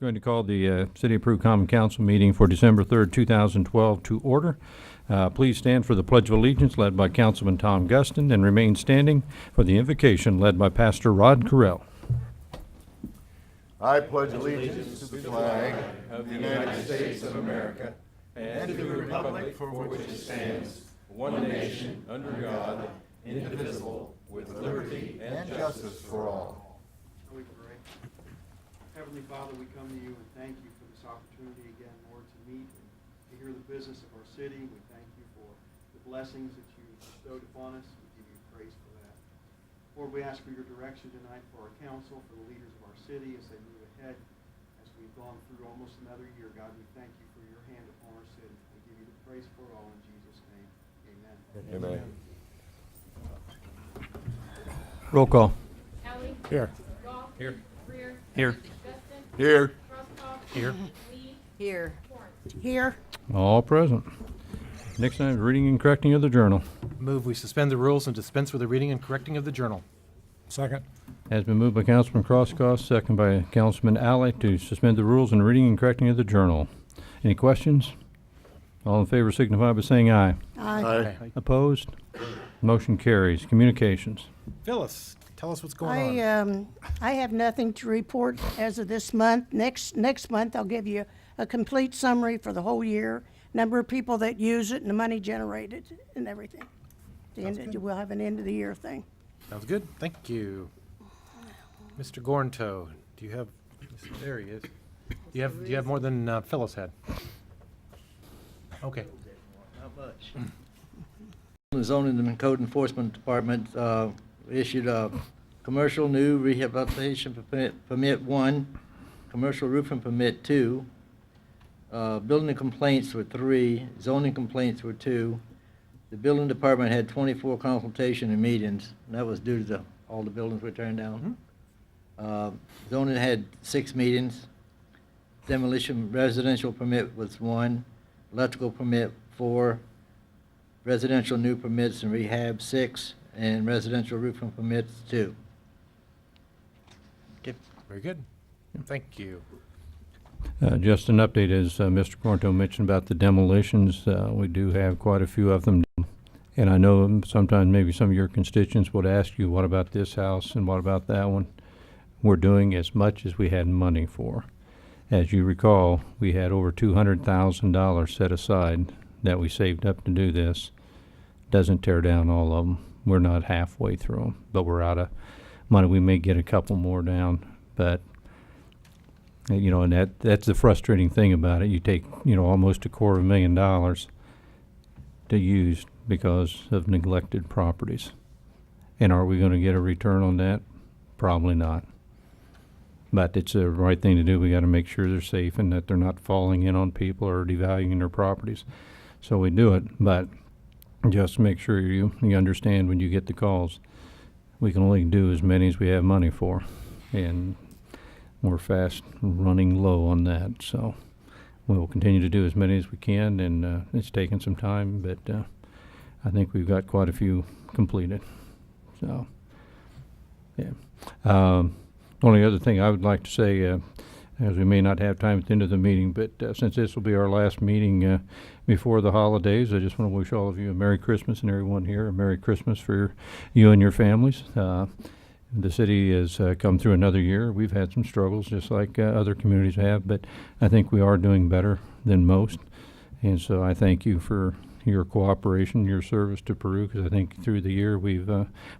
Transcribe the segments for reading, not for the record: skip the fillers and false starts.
Going to call the City Approved Common Council meeting for December 3rd, 2012 to order. Please stand for the Pledge of Allegiance led by Councilman Tom Guston and remain standing for the invocation led by Pastor Rod Carell. I pledge allegiance to the flag of the United States of America and to the republic for which it stands, one nation, under God, indivisible, with liberty and justice for all. We pray. Heavenly Father, we come to you and thank you for this opportunity again, Lord, to meet and to hear the business of our city. We thank you for the blessings that you bestowed upon us. We give you praise for that. Lord, we ask for your direction tonight for our council, for the leaders of our city as they move ahead. As we've gone through almost another year, God, we thank you for your hand upon our city. We give you the praise for it all in Jesus' name. Amen. Amen. Roll call. Ellie. Here. Goff. Here. Rear. Here. Justin. Here. Crosstoff. Here. Lee. Here. Torrance. Here. All present. Next item is reading and correcting of the journal. Move we suspend the rules and dispense with the reading and correcting of the journal. Second. Has been moved by Councilman Crosskoff, second by Councilman Alley to suspend the rules and reading and correcting of the journal. Any questions? All in favor signify by saying aye. Aye. Opposed? Motion carries. Communications. Phyllis, tell us what's going on. I have nothing to report as of this month. Next month, I'll give you a complete summary for the whole year, number of people that use it, and the money generated, and everything. We'll have an end of the year thing. Sounds good. Thank you. Mr. Gornto, do you have, there he is. Do you have more than Phyllis had? Okay. Not much. The Zoning and Code Enforcement Department issued a commercial new rehabilitation permit 1, commercial roofing permit 2, building complaints were 3, zoning complaints were 2. The building department had 24 consultation and meetings, and that was due to all the buildings were turned down. Zoning had 6 meetings. Demolition residential permit was 1, electrical permit 4, residential new permits and rehab 6, and residential roofing permits 2. Okay. Very good. Thank you. Just an update, as Mr. Cornto mentioned about the demolitions. We do have quite a few of them. And I know sometimes maybe some of your constituents would ask you, what about this house and what about that one? We're doing as much as we had money for. As you recall, we had over $200,000 set aside that we saved up to do this. Doesn't tear down all of them. We're not halfway through them, but we're out of money. We may get a couple more down, but and that's the frustrating thing about it. You take, almost $250,000 to use because of neglected properties. And are we going to get a return on that? Probably not. But it's the right thing to do. We got to make sure they're safe and that they're not falling in on people or devaluing their properties. So we do it, but just make sure you understand when you get the calls. We can only do as many as we have money for, and we're fast running low on that. So we'll continue to do as many as we can, and it's taken some time, but I think we've got quite a few completed. So, yeah. Only other thing I would like to say, as we may not have time at the end of the meeting, but since this will be our last meeting before the holidays, I just want to wish all of you a Merry Christmas, and everyone here a Merry Christmas for you and your families. The city has come through another year. We've had some struggles just like other communities have, but I think we are doing better than most. And so I thank you for your cooperation, your service to Peru, because I think through the year we've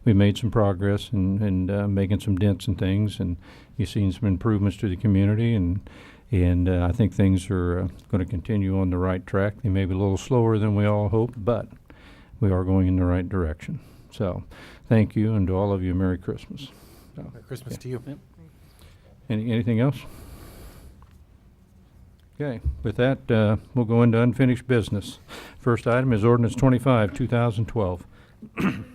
made some progress and making some dents and things, and you've seen some improvements to the community, and I think things are going to continue on the right track. They may be a little slower than we all hoped, but we are going in the right direction. So thank you, and to all of you, Merry Christmas. So, Merry Christmas to you. Yep. anything else? Okay, with that, we'll go into unfinished business. First item is ordinance 25, 2012. Ordinance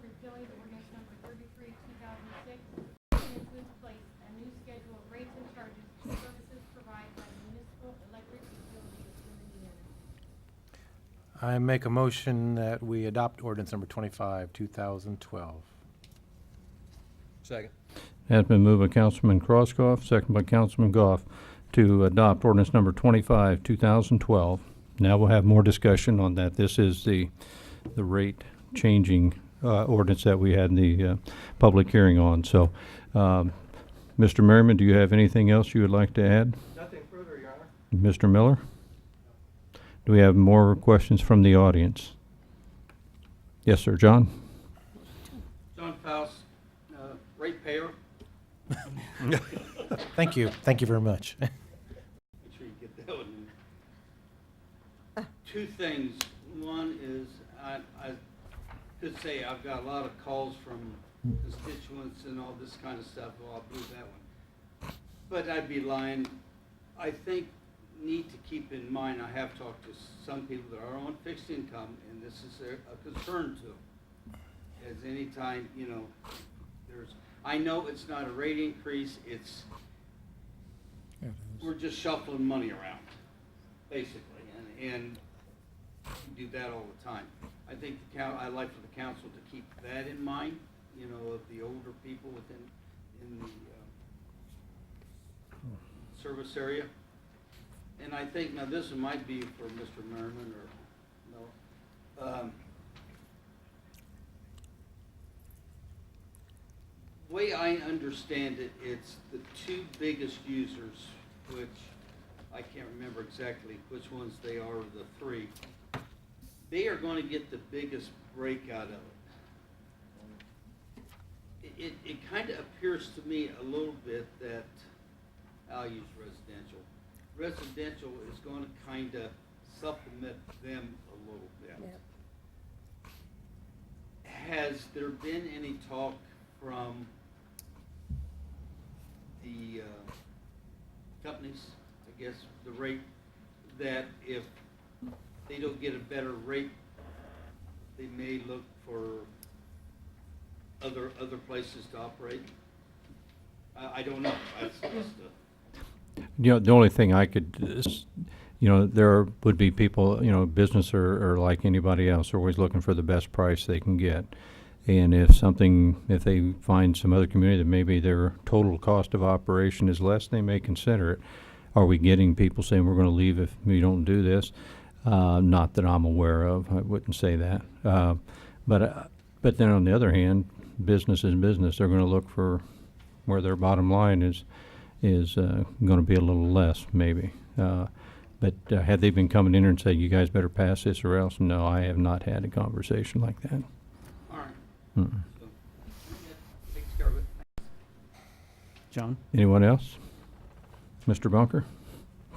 repealing ordinance number 33, 2006, and includes place a new schedule of rates and charges for services provided by the municipal electric utilities within the unit. I make a motion that we adopt ordinance number 25, 2012. Second. Has been moved by Councilman Crosskopf, second by Councilman Goff, to adopt ordinance number 25, 2012. Now we'll have more discussion on that. This is the rate changing ordinance that we had the public hearing on. So, Mr. Merriman, do you have anything else you would like to add? Nothing further, Your Honor. Mr. Miller? Do we have more questions from the audience? Yes, sir. John? John Faust, ratepayer. Thank you. Thank you very much. Make sure you get that one. Two things. One is, I could say I've got a lot of calls from constituents and all this kind of stuff. Well, I'll do that one. But I'd be lying. I think need to keep in mind, I have talked to some people that are on fixed income, and this is a concern to them. As any time, you know, I know it's not a rate increase, we're just shuffling money around, basically, and we do that all the time. I think I'd like for the council to keep that in mind, you know, of the older people in the service area. And I think, now this one might be for Mr. Merriman or no. Way I understand it, it's the two biggest users, which I can't remember exactly which ones they are, the three. They are going to get the biggest break out of it. It kind of appears to me a little bit that, I'll use residential. Residential is going to kind of supplement them a little bit. Yep. Has there been any talk from the companies, I guess, the rate, that if they don't get a better rate, they may look for other places to operate? I don't know. That's just You know, the only thing I could, you know, there would be people, you know, business or like anybody else, are always looking for the best price they can get. And if they find some other community that maybe their total cost of operation is less, they may consider it. Are we getting people saying we're going to leave if we don't do this? Not that I'm aware of. I wouldn't say that. But then on the other hand, business is business. They're going to look for where their bottom line is going to be a little less, maybe. But had they been coming in and saying, you guys better pass this or else? No, I have not had a conversation like that. all right. Mm-mm. So, that takes care of it. John? Anyone else? Mr. Bunker?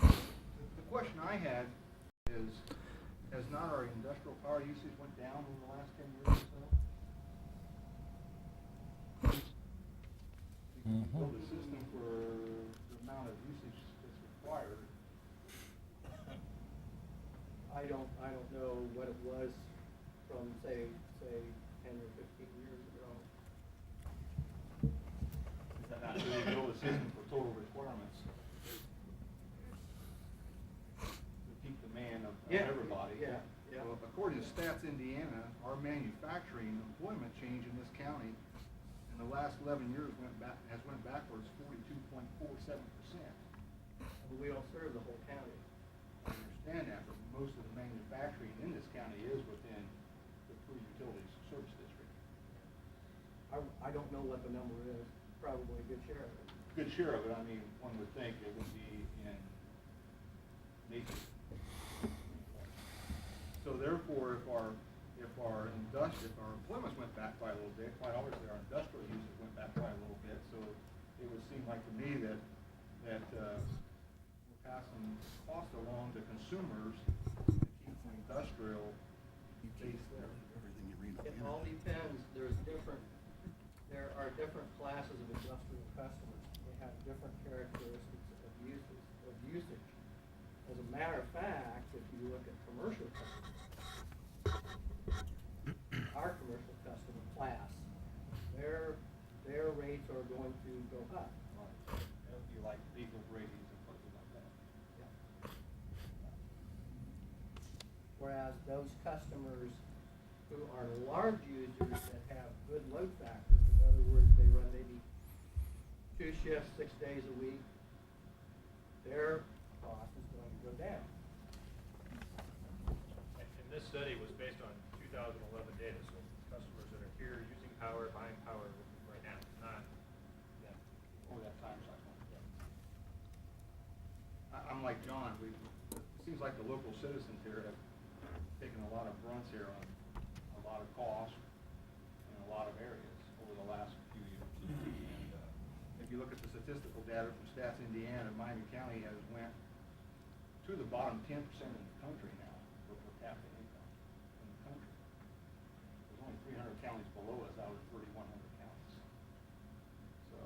The question I had is, has not our industrial power usage went down in the last 10 years or so? We can build a system for the amount of usage that's required. I don't know what it was from, say 10 or 15 years ago. Is that not really build a system for total requirements? To keep demand of everybody. Yeah, yeah. Well, according to Stats Indiana, our manufacturing employment change in this county in the last 11 years went backwards 42.47%. But we don't serve the whole county. I understand that, but most of the manufacturing in this county is within the three utilities service district. I don't know what the number is, probably a good share of it. Good share of it, I mean, one would think it would be in nature. So therefore, if our employments went back by a little bit, quite obviously our industrial uses went back by a little bit, so it would seem like to me that we're passing costs along to consumers to keep the industrial base there. It all depends, there are different classes of industrial customers. They have different characteristics of usage. As a matter of fact, if you look at commercial customers, our commercial customer class, their rates are going to go up. That'd be like diesel ratings and places like that. Whereas those customers who are large users that have good load factors, in other words, they run maybe 2 shifts, 6 days a week, their cost is going to go down. And this study was based on 2011 data, so customers that are here using power, buying power right now, not over that time cycle. I'm like John, it seems like the local citizens here have taken a lot of grunts here on a lot of costs in a lot of areas over the last few years. And if you look at the statistical data from Stats Indiana, Miami County has went to the bottom 10% in the country now for per capita income in the country. There's only 300 counties below us out of 3,100 counties. So,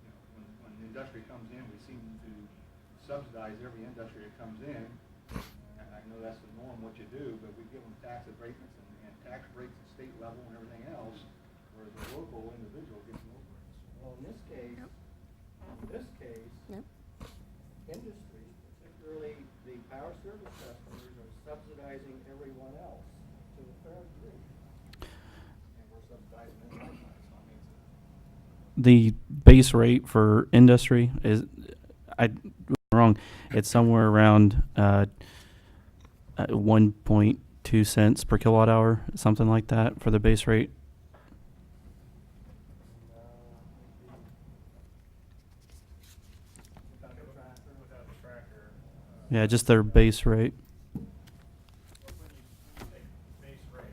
you know, when the industry comes in, we seem to subsidize every industry that comes in. And I know that's the norm, what you do, but we give them tax abatements and tax breaks at state level and everything else, whereas the local individual gets no breaks. Well, in this case, Yep. industry, particularly the power service customers, are subsidizing everyone else to a fair degree. And we're subsidizing them right now, so I mean, The base rate for industry is, wrong, it's somewhere around 1.2 cents per kilowatt hour, something like that for the base rate. Without the tracker, without the tracker, Yeah, just their base rate. when you take base rate,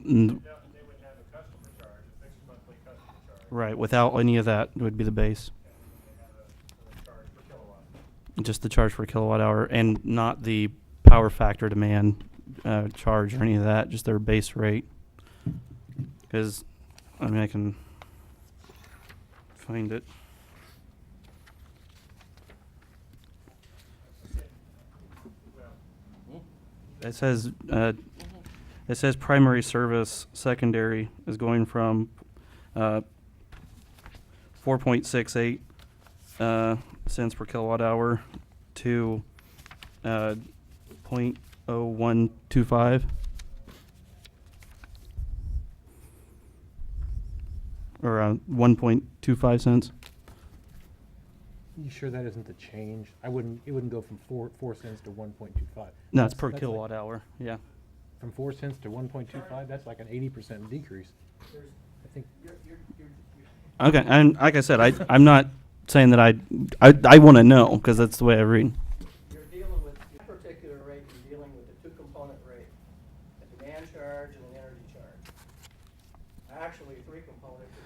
N- they would have a customer charge, a fixed monthly customer charge. Right, without any of that would be the base. They have a charge per kilowatt. Just the charge per kilowatt hour and not the power factor demand charge or any of that, just their base rate. Because, I mean, I can find it. It says primary service, secondary is going from 4.68 cents per kilowatt hour to 0.0125. Or 1.25 cents. You sure that isn't the change? It wouldn't go from 4 cents to 1.25. No, it's per That's kilowatt hour, yeah. From 4 cents to 1.25, that's like an 80% decrease. there's, I think, you're Okay, and like I said, I'm not saying that I want to know, because that's the way I read. you're dealing with, that particular rate, you're dealing with a two-component rate, a demand charge and an energy charge. Actually, three components if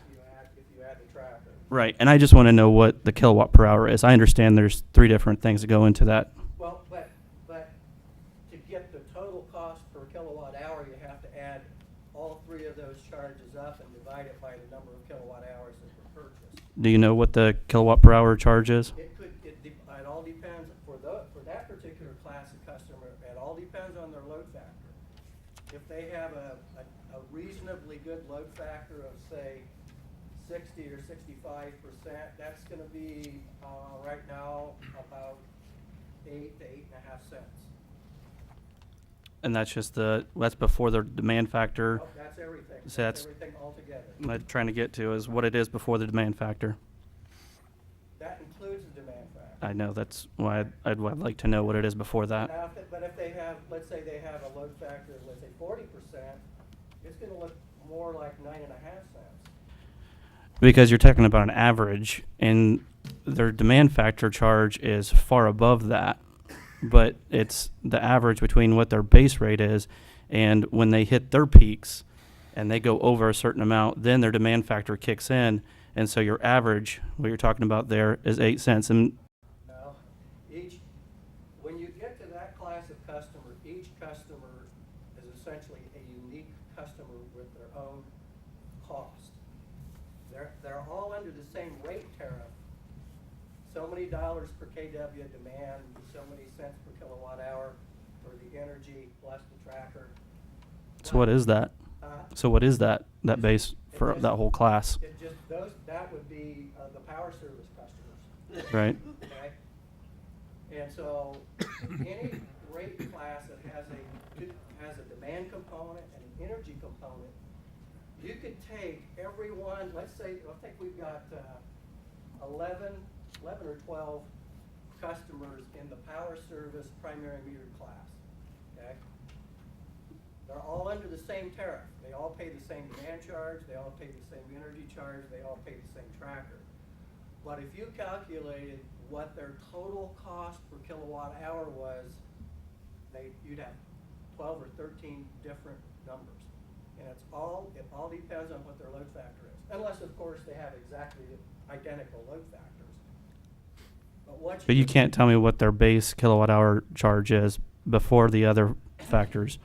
you add the tracker. Right, and I just want to know what the kilowatt per hour is. I understand there's 3 different things that go into that. Well, but to get the total cost per kilowatt hour, you have to add all 3 of those charges up and divide it by the number of kilowatt hours that were purchased. Do you know what the kilowatt per hour charge is? It all depends, for that particular class of customer, it all depends on their load factor. If they have a reasonably good load factor of, say, 60 or 65%, that's gonna be, right now, about 8 to 8.5 cents. And that's just that's before the demand factor. Oh, that's everything. So that's- everything altogether. What I'm trying to get to is what it is before the demand factor. That includes the demand factor. I know, that's why I'd like to know what it is before that. Now, but if they have, let's say they have a load factor of, let's say, 40%, it's gonna look more like 9.5 cents. Because you're talking about an average, and their demand factor charge is far above that. But it's the average between what their base rate is, and when they hit their peaks and they go over a certain amount, then their demand factor kicks in, and so your average, what you're talking about there, is 8 cents. And Now, when you get to that class of customer, each customer is essentially a unique customer with their own cost. They're all under the same rate tariff. So many dollars per kW demand, so many cents per kilowatt hour for the energy plus the tracker. so what is that? So what is that base for that whole class, It just, that would be the power service customers. right? Okay? And so, any rate class that has a demand component and an energy component you could take everyone, let's say, I think we've got 11 or 12 customers in the power service primary meter class, okay? They're all under the same tariff. They all pay the same demand charge, they all pay the same energy charge, they all pay the same tracker. But if you calculated what their total cost per kilowatt hour was, you'd have 12 or 13 different numbers. And it all depends on what their load factor is. Unless, of course, they have exactly identical load factors. But you can't tell me what their base kilowatt hour charge is before the other factors.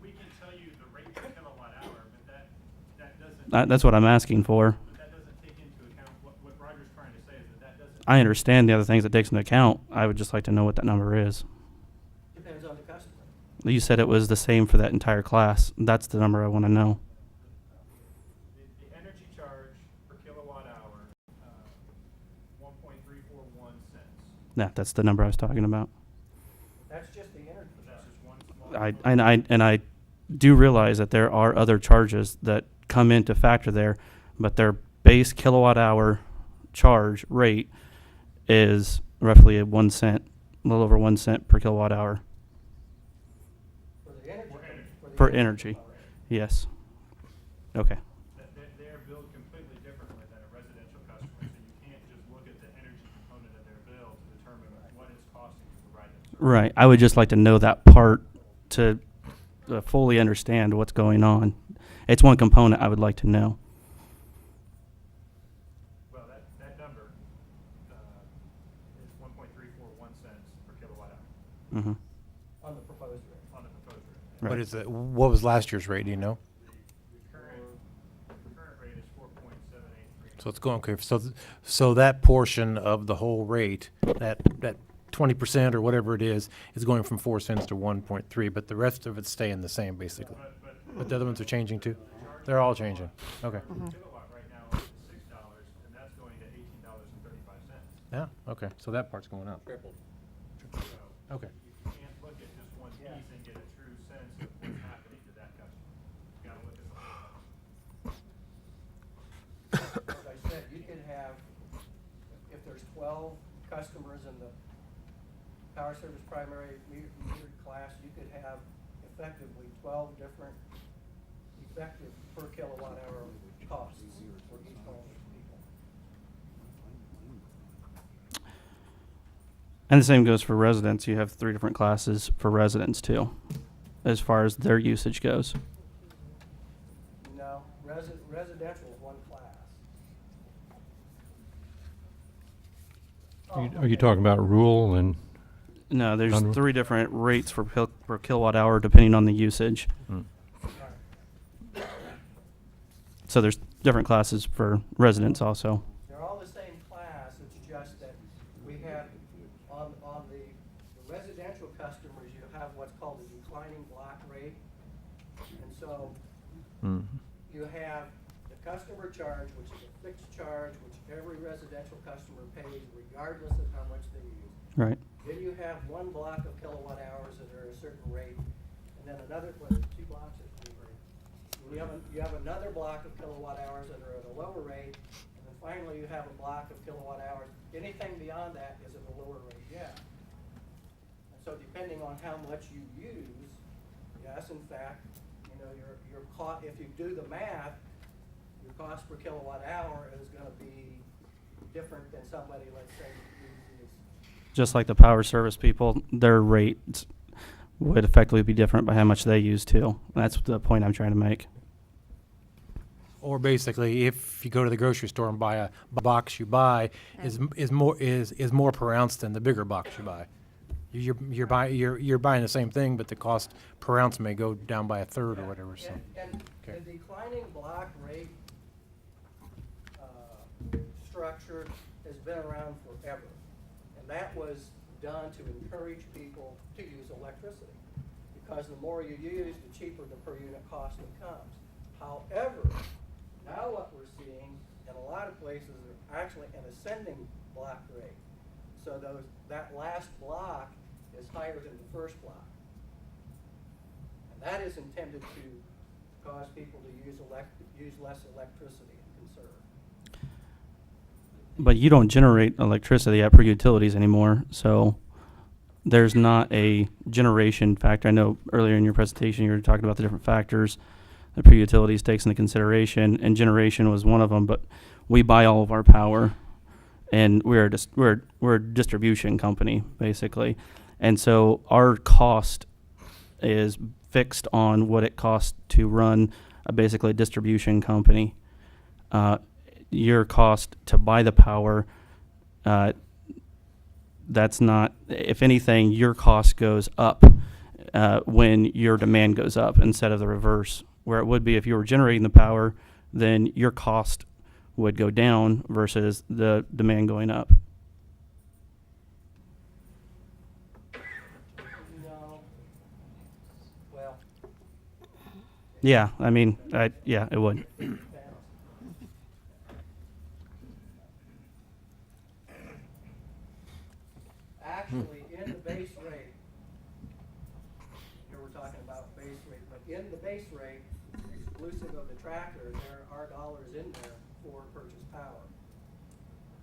We can tell you the rate per kilowatt hour, but that doesn't. That's what I'm asking for. But that doesn't take into account, what Roger's trying to say is that doesn't. I understand the other things it takes into account. I would just like to know what that number is. Depends on the customer. You said it was the same for that entire class. That's the number I want to know. The energy charge per kilowatt hour, 1.341 cents. Yeah, that's the number I was talking about. That's just the energy. That's just one small. I do realize that there are other charges that come into factor there, but their base kilowatt hour charge rate is roughly a 1 cent, a little over 1 cent per kilowatt hour For the energy. for energy. Yes. Okay. They're billed completely differently than a residential customer, so you can't just look at the energy component of their bill to determine what it's costing to provide them service. Right. I would just like to know that part to fully understand what's going on. It's one component I would like to know. Well, that number is 1.341 cents per kilowatt hour Mm-hmm. On the proposed rate. on the proposed rate. Right. What is it? What was last year's rate? Do you know? The current rate is 4.783. So it's going okay. So that portion of the whole rate, that 20% or whatever it is going from 4 cents to 1.3, but the rest of it's staying the same basically. But the other ones are changing too. They're all changing. Okay. Kilowatt right now is $6, and that's going to $18.35. Yeah. Okay. So that part's going up. So Okay. you can't look at just one piece and get a true sense of what's happening to that customer. You gotta look at the whole. As I said, you could have, if there's 12 customers in the power service primary metered class, you could have effectively 12 different effective per kilowatt hour costs for each one of those people. And the same goes for residents. You have 3 different classes for residents too, as far as their usage goes. No, residential is one class. Are you talking about rural and? No, there's Non- 3 different rates for per kilowatt hour depending on the usage. So there's different classes for residents also. They're all the same class, it's just that we have, on the residential customers, you have what's called a declining block rate. And so you have the customer charge, which is a fixed charge, which every residential customer pays regardless of how much they use. Right. Then you have one block of kilowatt hours that are at a certain rate, and then another, what, 2 blocks or 3 rates? You have another block of kilowatt hours that are at a lower rate, and then finally you have a block of kilowatt hours. Anything beyond that is at a lower rate yet. And so depending on how much you use, yes, in fact, you know, your cost, if you do the math, your cost per kilowatt hour is gonna be different than somebody, let's say, who uses Just like the power service people, their rates would effectively be different by how much they use too. That's the point I'm trying to make. Or basically, if you go to the grocery store and buy a box you buy is more per ounce than the bigger box you buy. You're buying the same thing, but the cost per ounce may go down by a third or whatever. So. And Okay. the declining block rate structure has been around forever. And that was done to encourage people to use electricity. Because the more you use, the cheaper the per unit cost becomes. However, now what we're seeing in a lot of places are actually an ascending block rate. So that last block is higher than the first block. And that is intended to cause people to use less electricity and conserve. But you don't generate electricity at per utilities anymore, so there's not a generation factor. I know earlier in your presentation you were talking about the different factors that per utilities takes into consideration, and generation was one of them. But we buy all of our power, and we're a distribution company basically, and so our cost is fixed on what it costs to run basically a distribution company. Your cost to buy the power, that's not, if anything, your cost goes up when your demand goes up instead of the reverse, where it would be if you were generating the power, then your cost would go down versus the demand going up. No. Well, Yeah, I mean, yeah, it would. actually, in the base rate, here we're talking about base rate, but in the base rate, exclusive of the tracker, there are dollars in there for purchase power.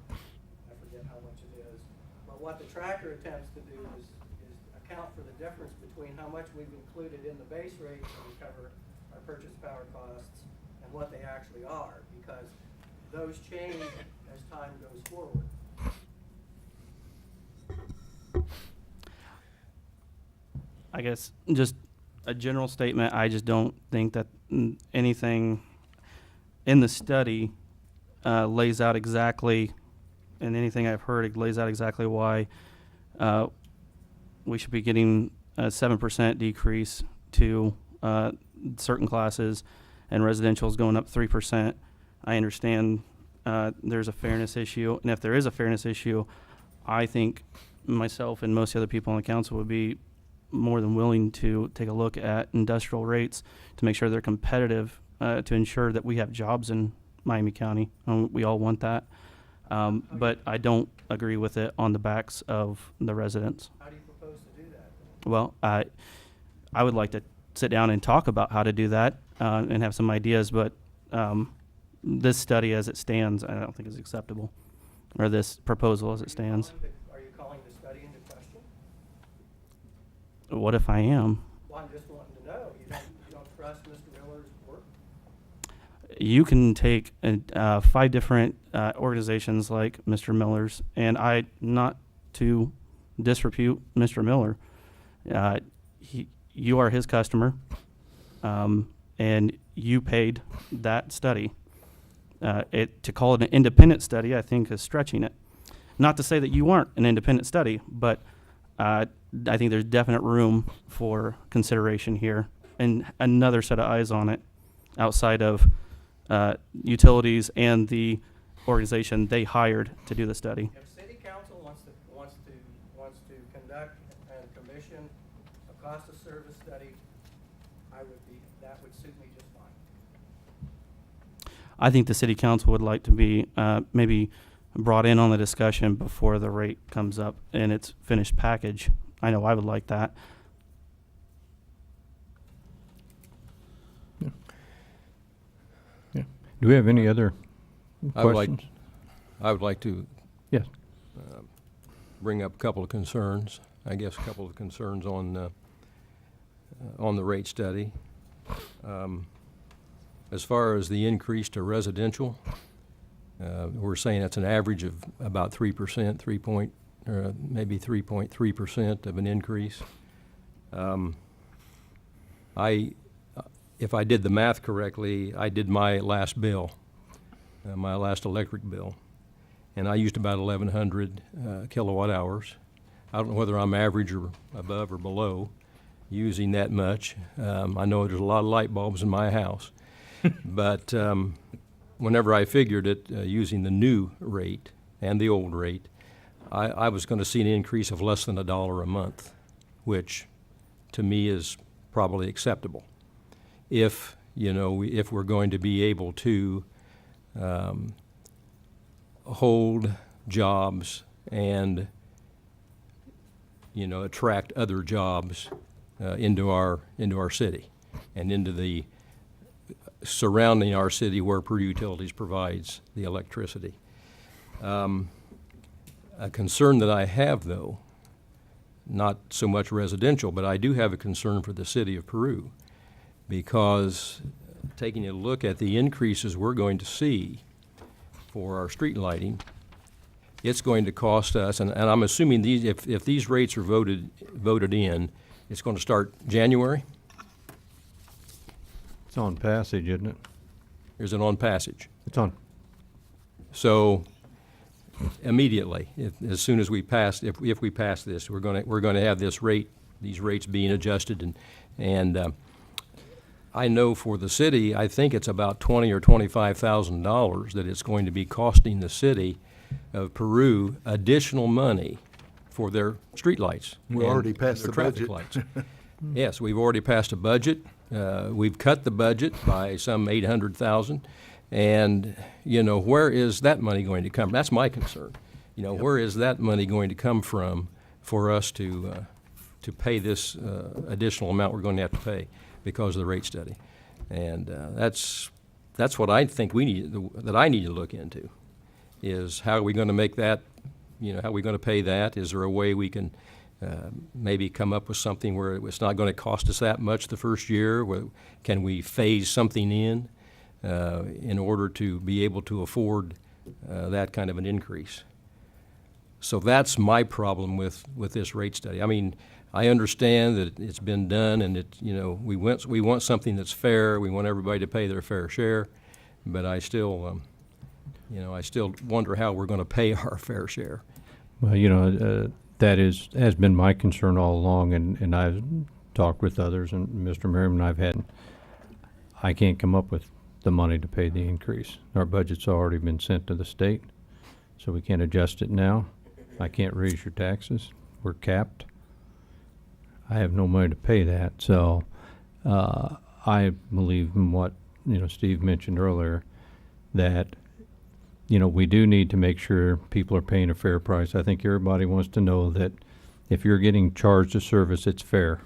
I forget how much it is. But what the tracker attempts to do is account for the difference between how much we've included in the base rate to recover our purchase power costs and what they actually are, because those change as time goes forward. I guess just a general statement, I just don't think that anything in the study lays out exactly, and anything I've heard, it lays out exactly why we should be getting a 7% decrease to certain classes, and residential is going up 3%. I understand there's a fairness issue, and if there is a fairness issue, I think myself and most other people on the council would be more than willing to take a look at industrial rates to make sure they're competitive, to ensure that we have jobs in Miami County. We all want that. But I don't agree with it on the backs of the residents. How do you propose to do that? Well, I would like to sit down and talk about how to do that and have some ideas, but this study as it stands, I don't think is acceptable, or this proposal as it stands. Are you calling the study into question? What if I am? Well, I'm just wanting to know. You don't trust Mr. Miller's work? You can take 5 different organizations like Mr. Miller's, and not to disrepute Mr. Miller. You are his customer, and you paid that study. To call it an independent study, I think, is stretching it. Not to say that you aren't an independent study, but I think there's definite room for consideration here and another set of eyes on it outside of utilities and the organization they hired to do the study. If city council wants to conduct and commission a cost of service study, that would suit me just fine. I think the city council would like to be maybe brought in on the discussion before the rate comes up in its finished package. I know I would like that. Do we have any other I would like- questions? I would like to Yes. bring up a couple of concerns, I guess a couple of concerns on the rate study. As far as the increase to residential, we're saying it's an average of about 3%, maybe 3.3% of an increase. If I did the math correctly, I did my last bill, my last electric bill, and I used about 1,100 kilowatt hours. I don't know whether I'm average or above or below using that much. I know there's a lot of light bulbs in my house, but whenever I figured it using the new rate and the old rate, I was going to see an increase of less than $1 a month, which to me is probably acceptable. If we're going to be able to hold jobs and attract other jobs into our city and into the surrounding our city where Purdue Utilities provides the electricity. A concern that I have, though, not so much residential, but I do have a concern for the city of Peru, because taking a look at the increases we're going to see for our street lighting, it's going to cost us, and I'm assuming these, if these rates are voted in, it's going to start January? It's on passage, isn't it? Or is it on passage? It's on. So immediately, as soon as we pass, if we pass this, we're going to have these rates being adjusted, and I know for the city, I think it's about $20,000 or $25,000 that it's going to be costing the city of Peru additional money for their streetlights. We already passed the budget. Lights. Yes, we've already passed a budget. We've cut the budget by some 800,000. And, you know, where is that money going to come? That's my concern. You know, where is that money going to come from for us to pay this additional amount we're going to have to pay because of the rate study? And that's what I think that I need to look into, is how are we going to make that, you know, how are we going to pay that? Is there a way we can maybe come up with something where it's not going to cost us that much the first year? Can we phase something in order to be able to afford that kind of an increase? So that's my problem with this rate study. I mean, I understand that it's been done, and you know, we want something that's fair. We want everybody to pay their fair share, but I still, you know, I still wonder how we're going to pay our fair share. Well, you know, that has been my concern all along, and I've talked with others, and Mr. Merriman and I can't come up with the money to pay the increase. Our budget's already been sent to the state, so we can't adjust it now. I can't raise your taxes. We're capped. I have no money to pay that, so I believe in what, you know, Steve mentioned earlier, that, you know, we do need to make sure people are paying a fair price. I think everybody wants to know that if you're getting charged a service, it's fair.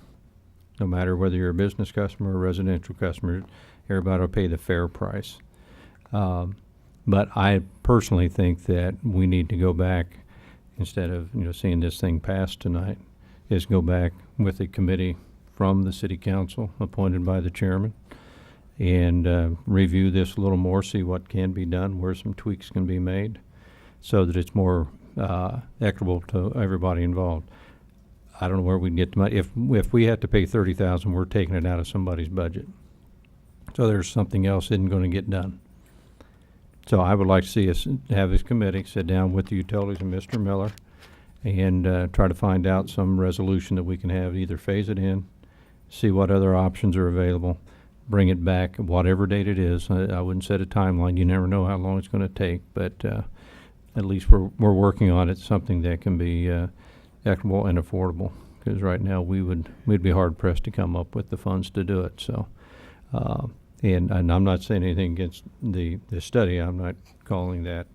No matter whether you're a business customer or a residential customer, everybody will pay the fair price. But I personally think that we need to go back, instead of, you know, seeing this thing passed tonight, is go back with a committee from the city council appointed by the chairman and review this a little more, see what can be done, where some tweaks can be made, so that it's more equitable to everybody involved. I don't know where we can get the money. If we have to pay $30,000, we're taking it out of somebody's budget. So there's something else that isn't going to get done. So I would like to see us have this committee sit down with the utilities and Mr. Miller and try to find out some resolution that we can have, either phase it in, see what other options are available, bring it back, whatever date it is. I wouldn't set a timeline. You never know how long it's going to take, but at least we're working on it, something that can be equitable and affordable, because right now we'd be hard pressed to come up with the funds to do it. So, and I'm not saying anything against the study. I'm not calling that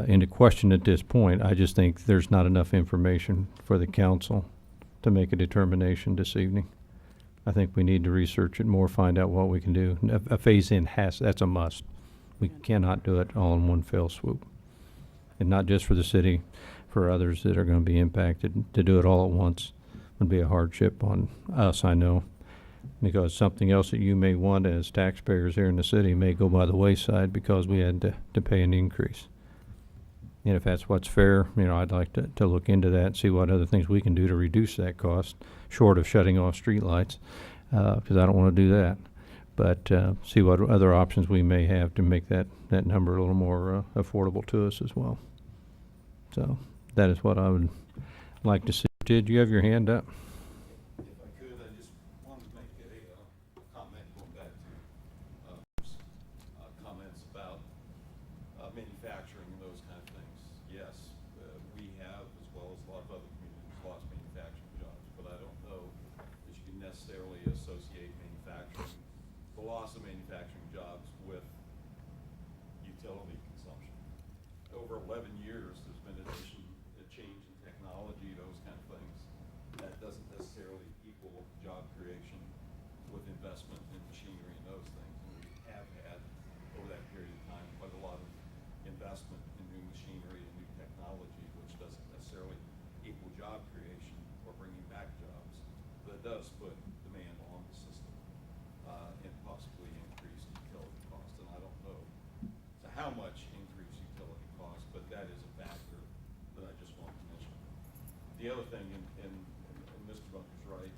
into question at this point. I just think there's not enough information for the council to make a determination this evening. I think we need to research it more, find out what we can do. A phase-in that's a must. We cannot do it all in one fell swoop. And not just for the city, for others that are going to be impacted. To do it all at once would be a hardship on us, I know, because something else that you may want as taxpayers here in the city may go by the wayside because we had to pay an increase. And if that's what's fair, you know, I'd like to look into that and see what other things we can do to reduce that cost, short of shutting off streetlights, because I don't want to do that. But see what other options we may have to make that number a little more affordable to us as well. So that is what I would like to see. Did you have your hand up? If I could, I just wanted to make a comment going back to comments about manufacturing and those kind of things. Yes, we have, as well as a lot of other communities, lost manufacturing jobs, but I don't know that you can necessarily associate manufacturing, the loss of manufacturing jobs with utility consumption. Over 11 years, there's been a change in technology, those kind of things. That doesn't does put demand on the system, and possibly increased utility costs, and I don't know to how much increased utility costs, but that is a factor that I just wanted to mention. The other thing, and Mr. Bunker's right,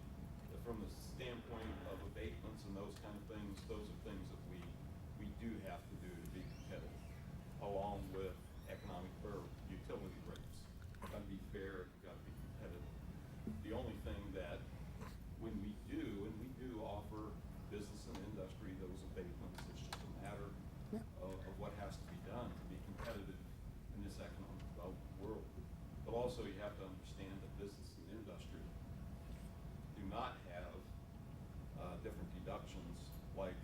that from the standpoint of abatements and those kind of things, those are things that we do have to do to be competitive, along with economic or utility rates. Got to be fair, got to be competitive. The only thing that when we do, and we do offer business and industry those abatements, it's just a matter of what has to be done to be competitive in this economic development world. But also you have to understand that business and industry do not have different deductions like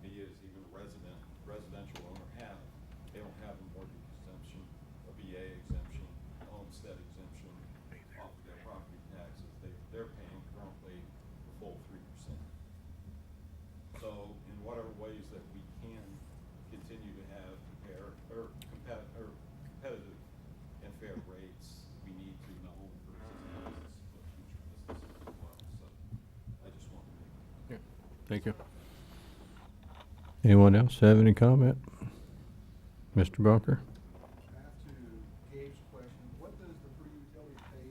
me as even a residential owner have. They don't have a mortgage exemption, a VA exemption, a homestead exemption off of their property taxes. They're paying currently the full 3%. So in whatever ways that we can continue to have competitive and fair rates, we need to not only for existing businesses, but future businesses as well. So I just want to make that. Thank you. Anyone else have any comment? Mr. Bunker? Back to Gabe's question, what does the per utility pay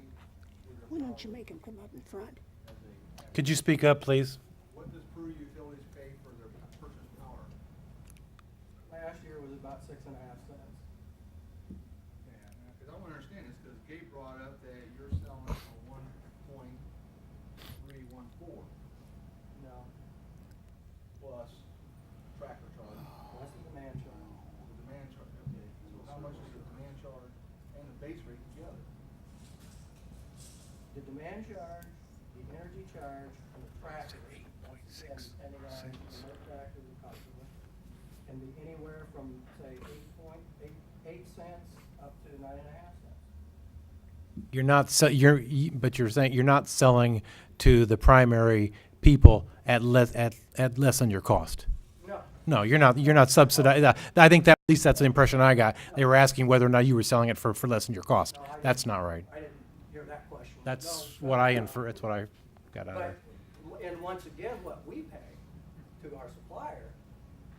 for their Why don't you power make him come up in front? as a, Could you speak up, please? what does per utilities pay for their purchase power? Last year was about 6.5 cents. Because I want to understand this, because Gabe brought up that you're selling for 1.314 No, plus tractor charge, that's the demand charge. the demand charge, okay. So how much is the demand charge and the base rate together? The demand charge, the energy charge, and the tractor, and depending on what tractor the customer, can be anywhere from, say, 8 cents up to 9.5 cents. You're not, but you're saying you're not selling to the primary people at less than your cost. No, No, you're not subsidizing. I think that, at least that's the impression I got. They were asking whether or not you were selling it for less than your cost. No, I didn't. That's not right. I didn't hear that question. That's No, what I infer, that's what I got out of But, it. and once again, what we pay to our supplier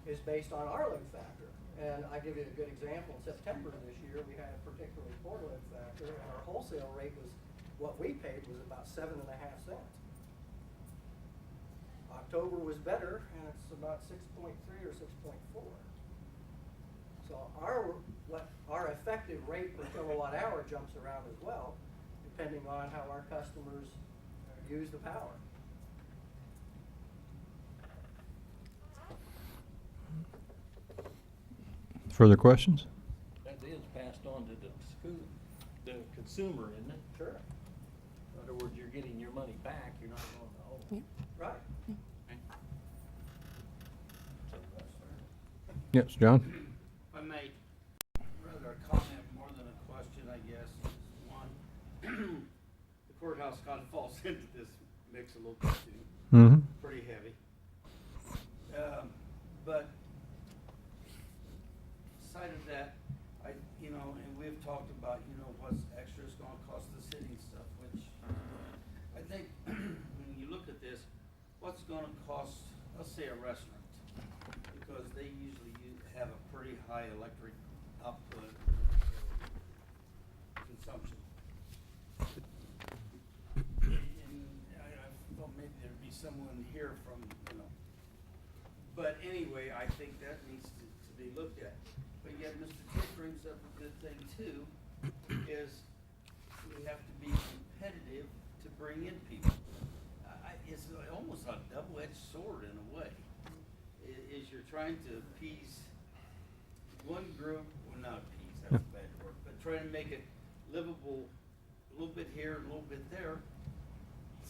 is based on our load factor. And I give you a good example, in September of this year, we had a particularly poor load factor, and our wholesale rate was, what we paid was about 7.5 cents. October was better, and it's about 6.3 or 6.4. So our effective rate per kilowatt hour jumps around as well, depending on how our customers use the power. Further questions? That is passed on to the consumer, isn't it? Sure. In other words, you're getting your money back, you're not going to home. Right. So that's fair. Yes, John? If I may, rather a comment more than a question, I guess, is one, the courthouse kind of falls into this mix a little bit too, Mm-hmm. pretty heavy. But aside of that, and we've talked about, what's extra is gonna cost the city and stuff, which I think when you look at this, what's gonna cost, let's say a restaurant, because they usually have a pretty high electric output consumption. And I thought maybe there'd be someone here from, but anyway, I think that needs to be looked at. But yet, Mr. Tick brings up a good thing too, is we have to be competitive to bring in people. It's almost a double-edged sword in a way. Is you're trying to appease one group, well, not appease, that's a bad word, but trying to make it livable a little bit here, a little bit there.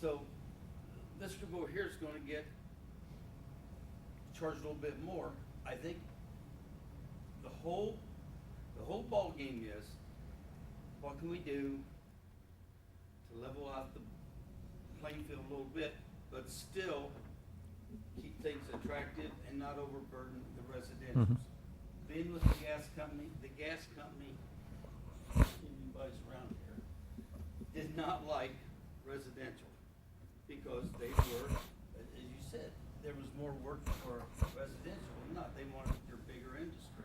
So this group over here is gonna get charged a little bit more. I think the whole ball game is, what can we do to level out the playing field a little bit, but still keep things attractive and not overburden the residentials. Being with the gas company, anybody's around here, did not like residential because they were, as you said, there was more work for residential, not, they wanted your bigger industry.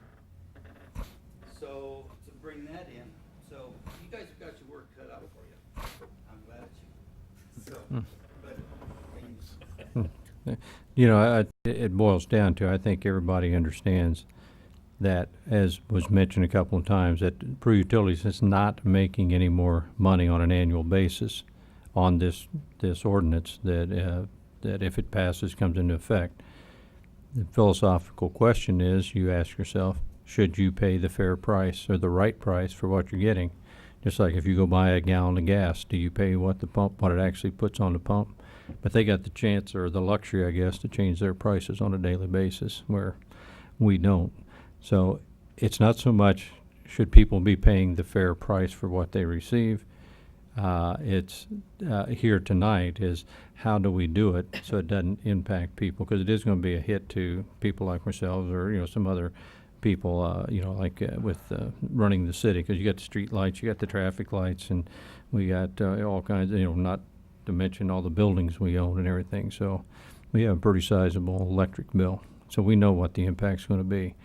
So, to bring that in, so you guys have got your work cut out for you. I'm glad you, so, but, I mean, You know, it boils down to, I think everybody understands that, as was mentioned a couple of times, that Peru Utilities is not making any more money on an annual basis on this ordinance that if it passes, comes into effect. The philosophical question is, you ask yourself, should you pay the fair price or the right price for what you're getting? Just like if you go buy a gallon of gas, do you pay what it actually puts on the pump? But they got the chance, or the luxury, I guess, to change their prices on a daily basis, where we don't. So it's not so much should people be paying the fair price for what they receive. It's here tonight is how do we do it so it doesn't impact people, because it is going to be a hit to people like ourselves, or some other people, like with running the city, because you got the street lights, you got the traffic lights, and we got all kinds of, not to mention all the buildings we own and everything. So we have a pretty sizable electric bill. So we know what the impact's going to be.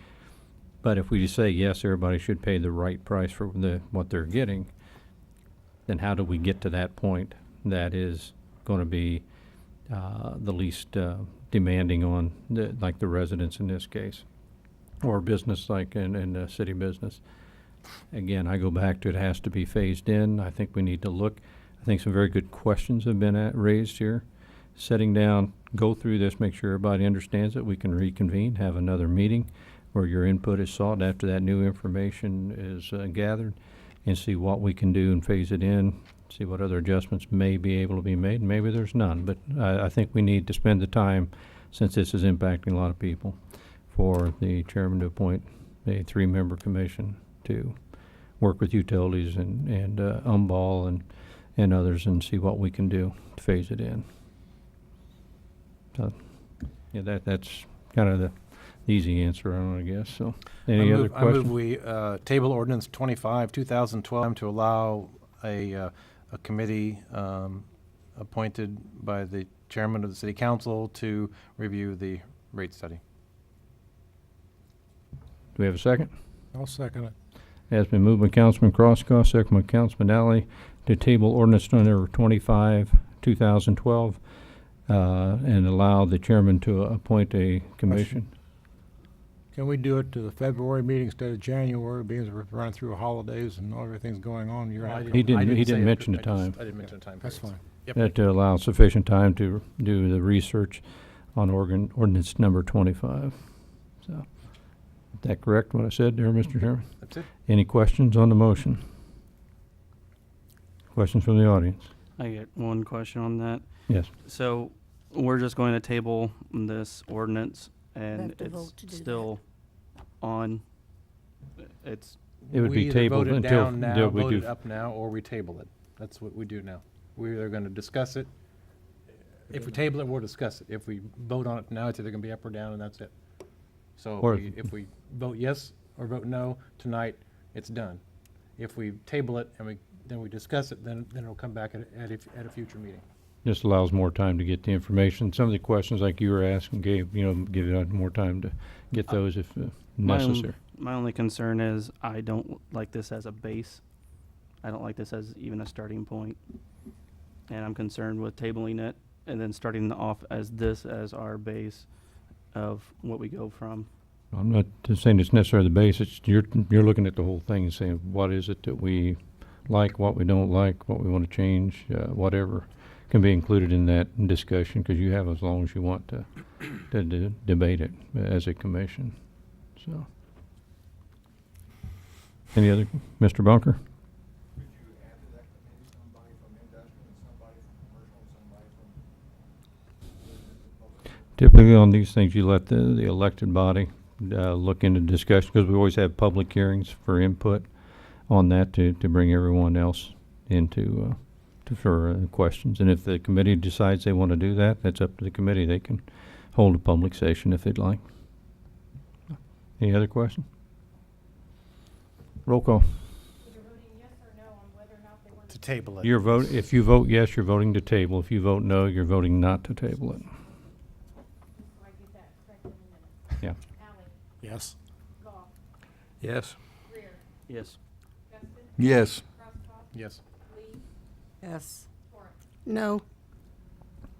But if we just say, yes, everybody should pay the right price for what they're getting, then how do we get to that point that is going to be the least demanding on like the residents in this case, or business like in city business? Again, I go back to it has to be phased in. I think we need to look. I think some very good questions have been raised here. Sitting down, go through this, make sure everybody understands it. We can reconvene, have another meeting where your input is sought after that new information is gathered, and see what we can do and phase it in, see what other adjustments may be able to be made. Maybe there's none, but I think we need to spend the time, since this is impacting a lot of people, for the chairman to appoint a 3-member commission to work with utilities and Umball and others, and see what we can do to phase it in. So, yeah, that's kind of the easy answer, I guess. So, any other I move questions? we table ordinance 25, 2012, to allow a committee appointed by the chairman of the city council to review the rate study. Do we have a second? I'll second it. Has been moved by Councilman Croscoff, second by Councilman Alley, to table ordinance number 25, 2012, and allow the chairman to appoint a commission. Can we do it to the February meeting instead of January, because we're running through holidays and everything's going on? You're out. He didn't say it, mention the I just- time. I didn't mention the time. That's periods. fine. Yep. To allow sufficient time to do the research on ordinance number 25. So, is that correct, what I said there, Mr. Chairman? That's it. Any questions on the motion? Questions from the audience? I get one question on that. Yes. So we're just going to table this ordinance, and have to it's vote to do still on. It's It would We be either tabled vote it until down now, we vote do. it up now, or we table it. That's what we do now. We're either going to discuss it. If we table it, we'll discuss it. If we vote on it now, it's either going to be up or down, and that's it. So Or- if we vote yes or vote no tonight, it's done. If we table it and then we discuss it, then it'll come back at a future meeting. Just allows more time to get the information. Some of the questions like you were asking give you more time to get those if necessary. My only concern is I don't like this as a base. I don't like this as even a starting point. And I'm concerned with tabling it and then starting off as this as our base of what we go from. I'm not just saying it's necessarily the base. It's you're looking at the whole thing and saying what is it that we like, what we don't like, what we want to change, whatever can be included in that discussion, because you have as long as you want to debate it as a commission. So, any other, Mr. Bunker? Could you add to that committee somebody from industrial and somebody from commercial and somebody from? Typically on these things, you let the elected body look into discussion, because we always have public hearings for input on that to bring everyone else into for questions. And if the committee decides they want to do that, that's up to the committee. They can hold a public session if they'd like. Any other question? Roll call. So you're voting yes or no on whether or not they want to table it. Your vote, if you vote yes, you're voting to table. If you vote no, you're voting not to table it. So I get that correct in a minute. Yeah. Ally, Yes. Goff, Yes. Greer, Yes. Justin, Yes. Crosstoff, Yes. Lee, Yes. Torrance. No.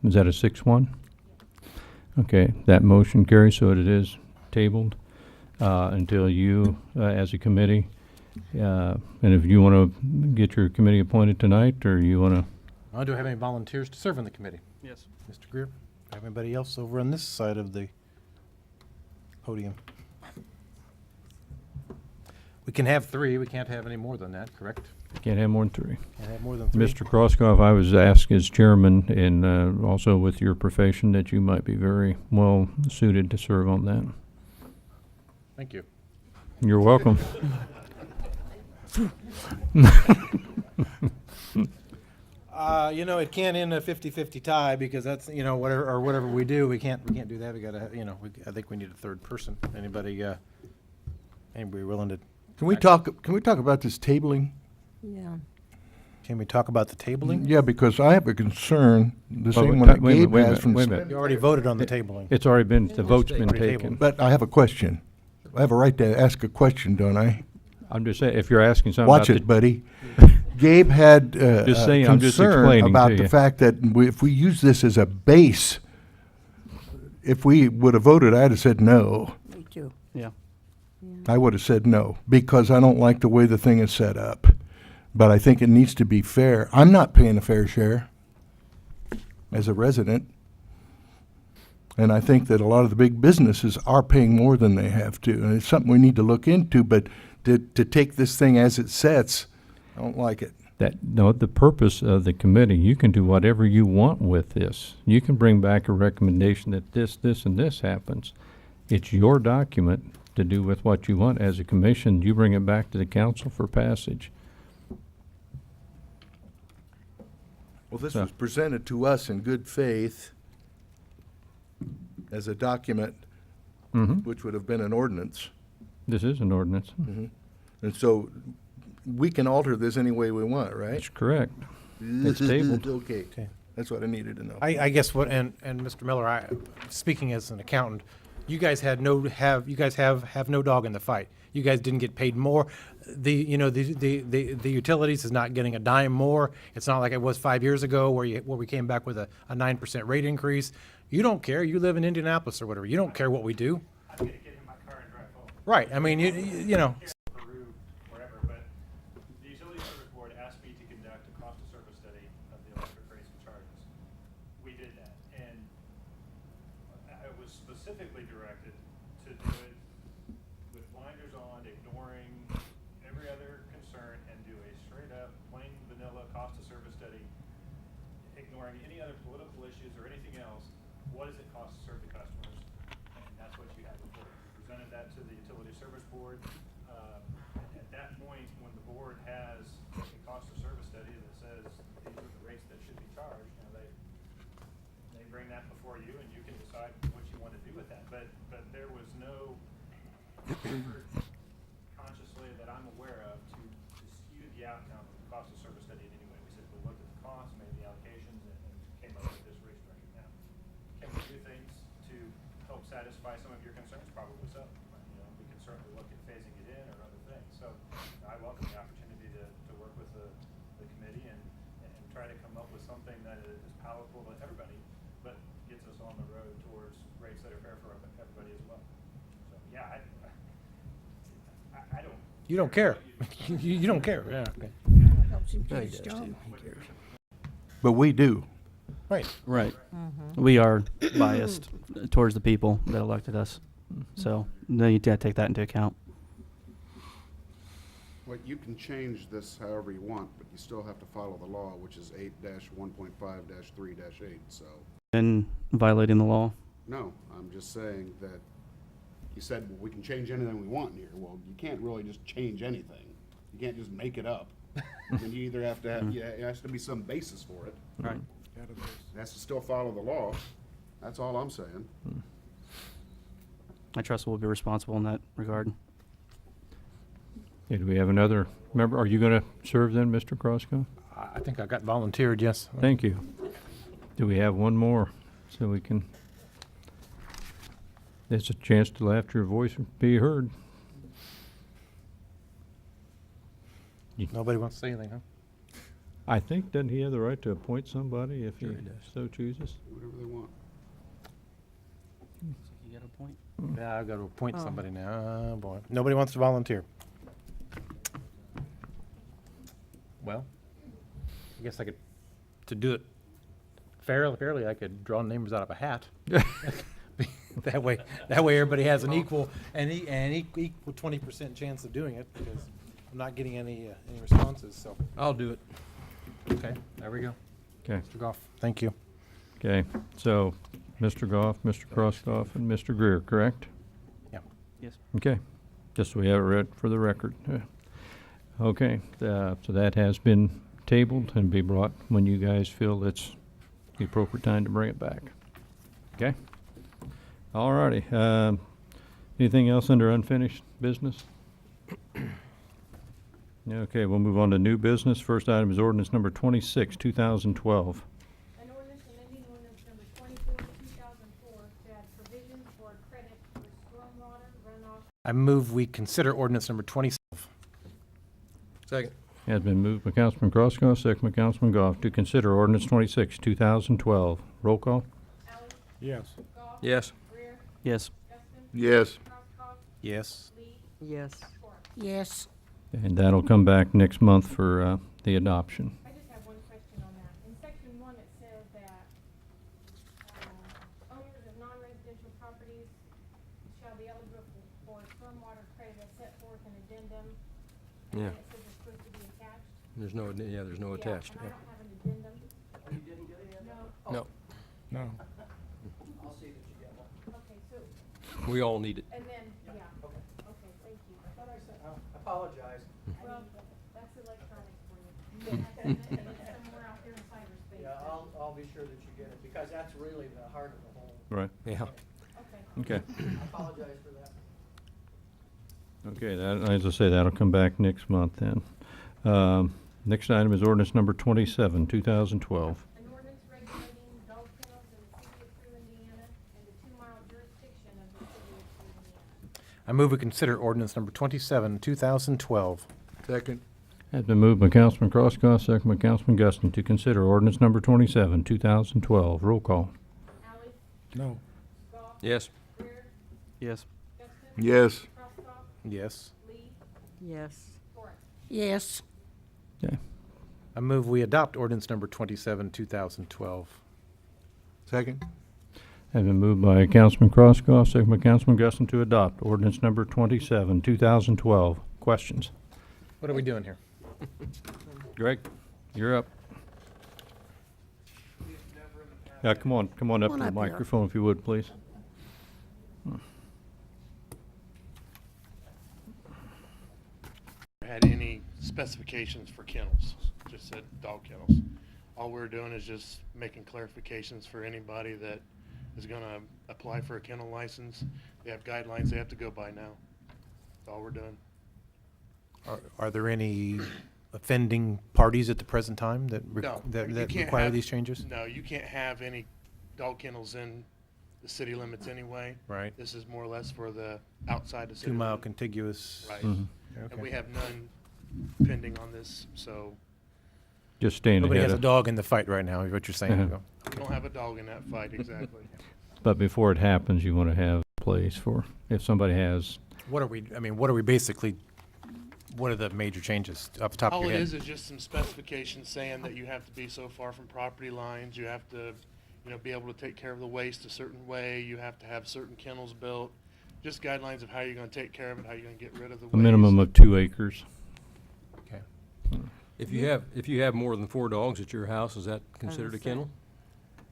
Is that a 6-1? Okay, that motion carries, so it is tabled until you, as a committee, and if you want to get your committee appointed tonight, or you want to, Do I have any volunteers to serve on the committee? Yes. Mr. Greer? Do I have anybody else over on this side of the podium? We can have 3. We can't have any more than that, correct? can't have more than 3. Can't have more than 3. Mr. Crosskoff, I was asked as chairman, and also with your profession, that you might be very well suited to serve on that. Thank you. You're welcome. It can't end a 50-50 tie because that's, whatever we do, we can't do that. We gotta, I think we need a third person. Anybody willing to? Can we talk about this tabling? Yeah. Can we talk about the tabling? Yeah, because I have a concern, the Well, same wait, one that wait a minute, Gabe wait a has minute, from. wait a minute. You already voted on the tabling. It's already been, the vote's been Already taken. tabled. But I have a question. I have a right to ask a question, don't I? I'm just saying, if you're asking something Watch about it, buddy. Gabe had Just a saying, I'm just concern explaining about to the you. fact that if we use this as a base, if we would have voted, I'd have said no. Me too. Yeah. I would have said no, because I don't like the way the thing is set up. But I think it needs to be fair. I'm not paying a fair share as a resident. And I think that a lot of the big businesses are paying more than they have to. And it's something we need to look into, but to take this thing as it sets, I don't like it. No, the purpose of the committee, you can do whatever you want with this. You can bring back a recommendation that this, and this happens. It's your document to do with what you want. As a commission, you bring it back to the council for passage. Well, this So- was presented to us in good faith as a document, which would have been an ordinance. This is an ordinance. And so we can alter this any way we want, right? That's correct. It's tabled. Okay, Okay. that's what I needed to know. I guess and Mr. Miller, speaking as an accountant, you guys have no dog in the fight. You guys didn't get paid more. The utilities is not getting a dime more. It's not like it was 5 years ago where we came back with a 9% rate increase. You don't care. You live in Indianapolis or whatever. You don't care what we do. I'm gonna get in my car and drive home. Right. I mean, you know. Peru, wherever, but the Utility Service Board asked me to conduct a cost of service study of the electric rates and charges. We did that, and I was specifically directed to do it with blinders on, ignoring every other concern, and do a straight up, plain vanilla cost of service study, ignoring any other political issues or anything else. What does it cost to serve the customers? And that's what you had before. You presented that to the Utility Service Board. At that point, when the board has a cost of service study that says these are the rates that should be charged, they bring that before you, and you can decide what you want to do with that. But there was no effort consciously that I'm aware of to skew the outcome of the cost of service study in any way. We simply looked at the costs, made the allocations, and came up with this rate structure. Now, can we do things to help satisfy some of your concerns? Probably so. We can certainly look at phasing it in or other things. So I welcome the opportunity to work with the committee and try to come up with something that is palatable to everybody, but gets us on the road towards rates that are fair for everybody as well. So, yeah, I don't. You don't care. You don't care. Yeah. Okay. Helps him keep his job. But we do. Right. Right. We are biased towards the people that elected us. So then you gotta take that into account. Well, you can change this however you want, but you still have to follow the law, which is 8-1.5-3-8, so. And violating the law. No, I'm just saying that you said, well, we can change anything we want here. Well, you can't really just change anything. You can't just make it up. And you either have to have, it has to be some basis for it. Right. It has to still follow the law. That's all I'm saying. I trust we'll be responsible in that regard. Okay, do we have another member? Are you going to serve then, Mr. Crosco? I think I got volunteered, yes. Thank you. Do we have one more so we can, there's a chance to let your voice be heard. Nobody wants to say anything, huh? I think, doesn't he have the right to appoint somebody if he Sure he does. so chooses? Whatever they want. You got a point? Yeah, I've got to appoint somebody now. Oh, boy. Nobody wants to volunteer. Well, I guess I could, to do it fairly, I could draw names out of a hat. That way everybody has an equal, equal 20% chance of doing it, because I'm not getting any responses, so. I'll do it. Okay, there we go. Okay, Mr. Goff, thank you. okay. So, Mr. Goff, Mr. Crossgoff, and Mr. Greer, correct? Yeah. Yes. Okay, just so we have it read for the record. Okay, so that has been tabled and be brought when you guys feel it's the appropriate time to bring it back. Okay? All righty. Anything else under unfinished business? Okay, we'll move on to new business. First item is ordinance number 26, 2012. An ordinance amending ordinance number 24, 2004 to add provisions for credit for stormwater runoff. I move we consider ordinance number 27. Second. Has been moved by Councilman Crossgoff, second by Councilman Goff, to consider ordinance 26, 2012. Roll call? Alley? Yes. Goff? Yes. Greer? Yes. Justin? Yes. Crosskopf? Yes. Lee? Yes. Ford? Yes. And that'll come back next month for the adoption. I just have one question on that. In section 1, it says that owners of non-residential properties shall be eligible for stormwater credit as set forth in addendum. And Yeah. then it says it's supposed to be attached. There's no, there's no attached. And I don't have an addendum. You didn't get it yet? No. No, No. I'll see that you get one. Okay, so, we all need it. and then, Yeah, yeah. okay. Okay, thank you. I thought I said, I apologize. Well, that's electronics for you. And it's somewhere out there in cyberspace. Yeah, I'll be sure that you get it, because that's really the heart of the whole. Right. Yeah. Okay. Okay. I apologize for that. Okay, that, as I say, that'll come back next month then. Next item is ordinance number 27, 2012. An ordinance regulating dog kennels in the city of True, Indiana, and the 2-mile jurisdiction of the city of True, Indiana. I move we consider ordinance number 27, 2012. Second. Has been moved by Councilman Crossgoff, second by Councilman Guston, to consider ordinance number 27, 2012. Roll call. Alley? No. Goff? Yes. Greer? Yes. Justin? Yes. Crosskopf? Yes. Lee? Yes. Ford? Yes. Okay. I move we adopt ordinance number 27, 2012. Second? Has been moved by Councilman Crossgoff, second by Councilman Guston, to adopt ordinance number 27, 2012. Questions? What are we doing here? Greg, you're up. Yeah, come on up Come on to the up here. microphone if you would, please. Had any specifications for kennels, just said dog kennels. All we're doing is just making clarifications for anybody that is gonna apply for a kennel license. They have guidelines they have to go by now. That's all we're doing. Are there any offending parties at the present time that No, you that can't require have- these changes? No, you can't have any dog kennels in the city limits anyway. Right. This is more or less for the outside the city 2-mile limits. contiguous. Right. Mhm. And Okay. we have none pending on this, so Just staying Nobody ahead has a of, dog in the fight right now, is what you're saying. Uh-huh. we don't have a dog in that fight, exactly. but before it happens, you want to have a place for, if somebody has, What are we basically, what are the major changes off the top of All your it head? is just some specifications saying that you have to be so far from property lines, you have to, be able to take care of the waste a certain way, you have to have certain kennels built, just guidelines of how you're gonna take care of it, how you're gonna get rid of the waste. a minimum of 2 acres. Okay. If you have more than 4 dogs at your house, is that considered a kennel?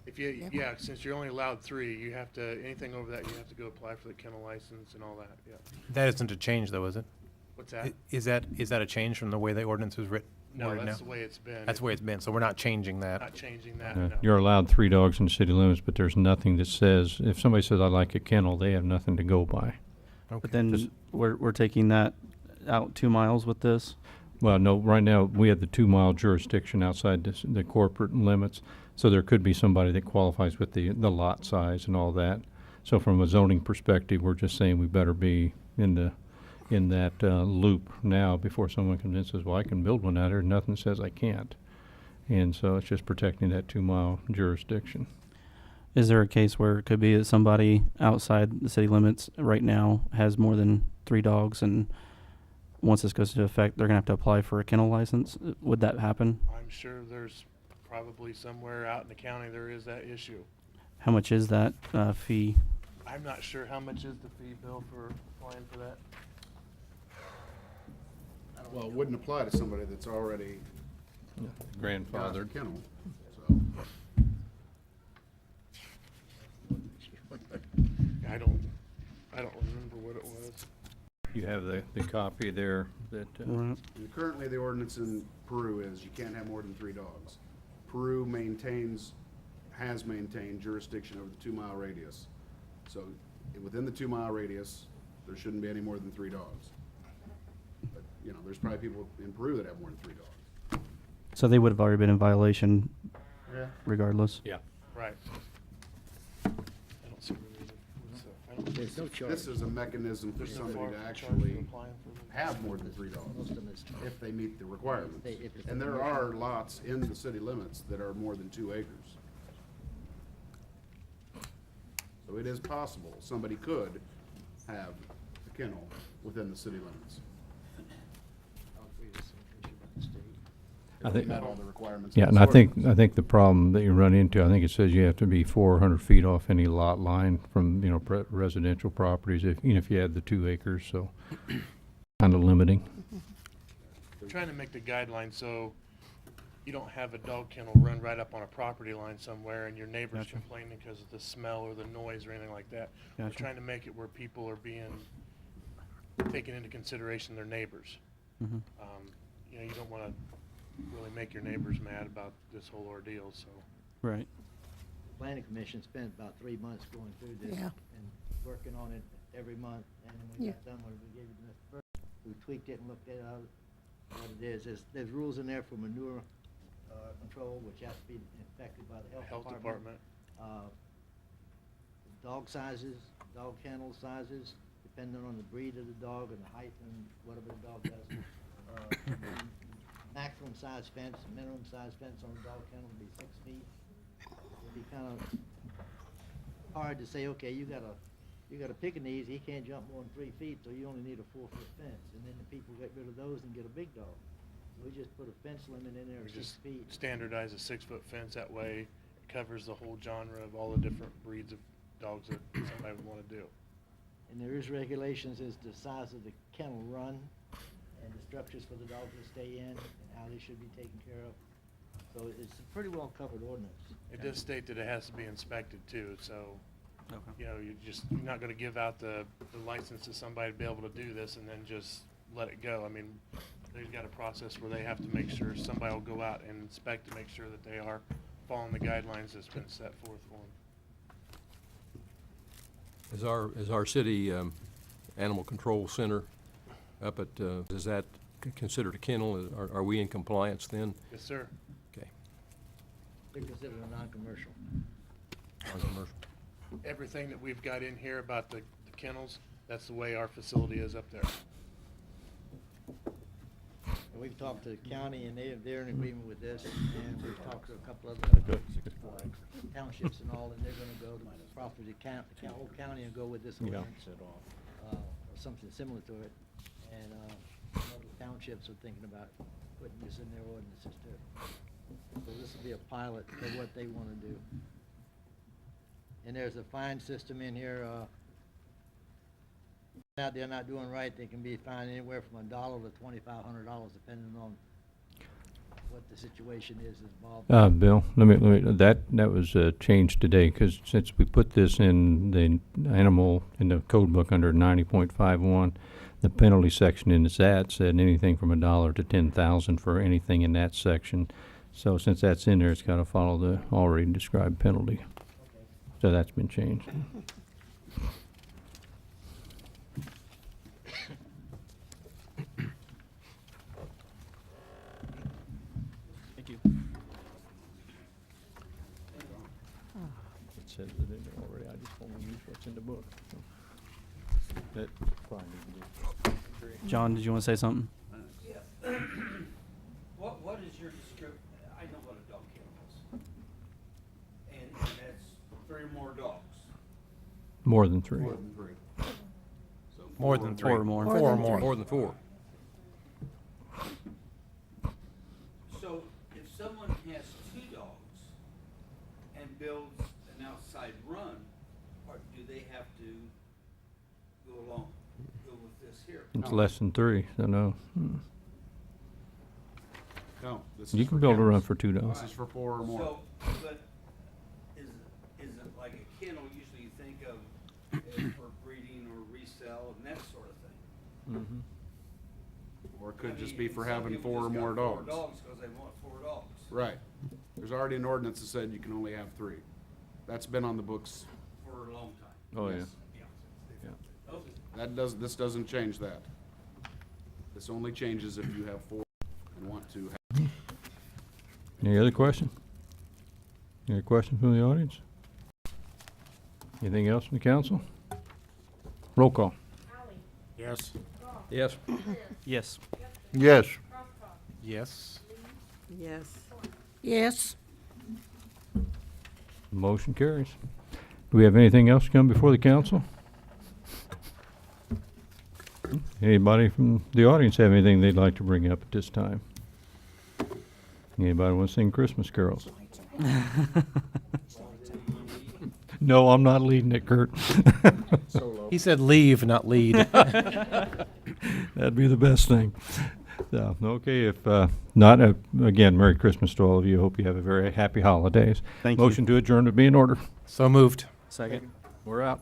If you, yeah, since you're only allowed 3, you have to, anything over that, you have to go apply for the kennel license and all that, yeah. That isn't a change though, is it? What's that? Is that a change from the way the ordinance is written? No, that's the way it's been. That's the way it's been, so we're not changing that. Not changing that, Uh, no. You're allowed 3 dogs in the city limits, but there's nothing that says, if somebody says, I like a kennel, they have nothing to go by. Okay. But then we're taking that out 2 miles with this? Well, no, right now, we have the 2-mile jurisdiction outside the corporate limits, so there could be somebody that qualifies with the lot size and all that. So from a zoning perspective, we're just saying we better be in that loop now before someone convinces, well, I can build one out here, nothing says I can't. And so it's just protecting that 2-mile jurisdiction. Is there a case where it could be that somebody outside the city limits right now has more than 3 dogs, and once this goes into effect, they're gonna have to apply for a kennel license? Would that happen? I'm sure there's probably somewhere out in the county there is that issue. How much is that fee? I'm not sure how much is the fee, Bill, for applying for that? Well, it wouldn't apply to somebody that's already got a Grandfathered. kennel, so. I don't remember what it was. You have the copy there that, Right. And currently, the ordinance in Peru is you can't have more than 3 dogs. Peru has maintained jurisdiction over the 2-mile radius. So within the 2-mile radius, there shouldn't be any more than 3 dogs. But, you know, there's probably people in Peru that have more than 3 dogs. So they would have already been in violation Yeah. regardless? yeah. Right. I don't see a reason. I don't There's no charge. This is a mechanism for There's no somebody to charge for actually applying for the- have more than 3 dogs, Most of them is if they meet the requirements. If it's And there commercial. are lots in the city limits that are more than 2 acres. So it is possible, somebody could have a kennel within the city limits. I If they think- met all the requirements. Yeah, of and this I think ordinance. the problem that you run into, I think it says you have to be 400 feet off any lot line from, you know, residential properties, even if you had the 2 acres, so kind of limiting. Trying to make the guidelines so you don't have a dog kennel run right up on a property line somewhere and your neighbor's Gotcha. complaining because of the smell or the noise or anything like that. We're Gotcha. trying to make it where people are being taken into consideration their neighbors. Mhm. You know, you don't want to really make your neighbors mad about this whole ordeal, so. Right. Planning Commission spent about 3 months going through this Yeah. and working on it every month, and when we Yeah. got done, when we gave it the first, we tweaked it and looked at what it is. There's rules in there for manure control, which has to be inspected by the Health department. Dog sizes, dog kennel sizes, depending on the breed of the dog and the height and whatever the dog does. Maximum size fence, minimum size fence on a dog kennel would be 6 feet. It'd be kind of hard to say, okay, you got a Pekingese, he can't jump more than 3 feet, so you only need a 4-foot fence. And then the people get rid of those and get a big dog. We just put a fence limit in there We of 6 just feet. standardize a 6-foot fence, that way it covers the whole genre of all the different breeds of dogs that somebody would want to do. And there is regulations as to the size of the kennel run and the structures for the dogs to stay in and how they should be taken care of. So it's a pretty well covered ordinance. It does state that it has to be inspected too, so, Okay. you know, you're not gonna give out the license to somebody to be able to do this and then just let it go. I mean, they've got a process where they have to make sure, somebody will go out and inspect to make sure that they are following the guidelines that's been set forth for them. Is our city animal control center up at, is that considered a kennel? Are we in compliance then? Yes, sir. Okay. They're considered a non-commercial. Non-commercial. Everything that we've got in here about the kennels, that's the way our facility is up there. And we've talked to the county and they're in agreement with this, and we've talked to a couple other townships and all, and they're gonna go to property count, the whole county and go with this Yeah. ordinance or something similar to it. And, other townships are thinking about putting this in their ordinances too. So this will be a pilot for what they wanna do. And there's a fine system in here, out there not doing right, they can be fined anywhere from $1 to $2,500, depending on what the situation is involved. Bill, let me, that was changed today, because since we put this in the code book under 90.51, the penalty section in that said anything from $1 to $10,000 for anything in that section. So since that's in there, it's got to follow the already described penalty. So that's been changed. you. It says it in there already, I just want to use what's in the book. so. That probably need to be. John, did you want to say something? Yeah. What is your description? I know what a dog kennel is. And that's 3 or more dogs. More than 3. More than 3. So More than 3. Four or more. Four or more. More than 4. So if someone has 2 dogs and builds an outside run, or do they have to go with this here? It's less than 3, so no. No, this You is can for build a kennels. run for 2 dogs. This is for 4 or more. So, but is it like a kennel usually you think of as for breeding or resell and that sort of thing? Mhm. Or it could I just mean, be for some having people 4 or just got more 4 dogs. dogs because they want 4 dogs. Right. There's already an ordinance that said you can only have 3. That's been on the books. For a long time. Oh, yeah. Yes. Yeah. Okay. This doesn't change that. This only changes if you have 4 and want to have. Any other question? Any questions from the audience? Anything else from the council? Roll call. Yes. Yes. Yes. Yes. Yes. Yes. Yes. Motion carries. Do we have anything else to come before the council? Anybody from the audience have anything they'd like to bring up at this time? Anybody want to sing Christmas carols? No, I'm not leading it, Kurt. He said leave, not lead. That'd be the best thing. So, okay, if not, again, Merry Christmas to all of you. Hope you have a very happy holidays. Thank you. Motion to adjourn would be in order. So moved. Second. We're out.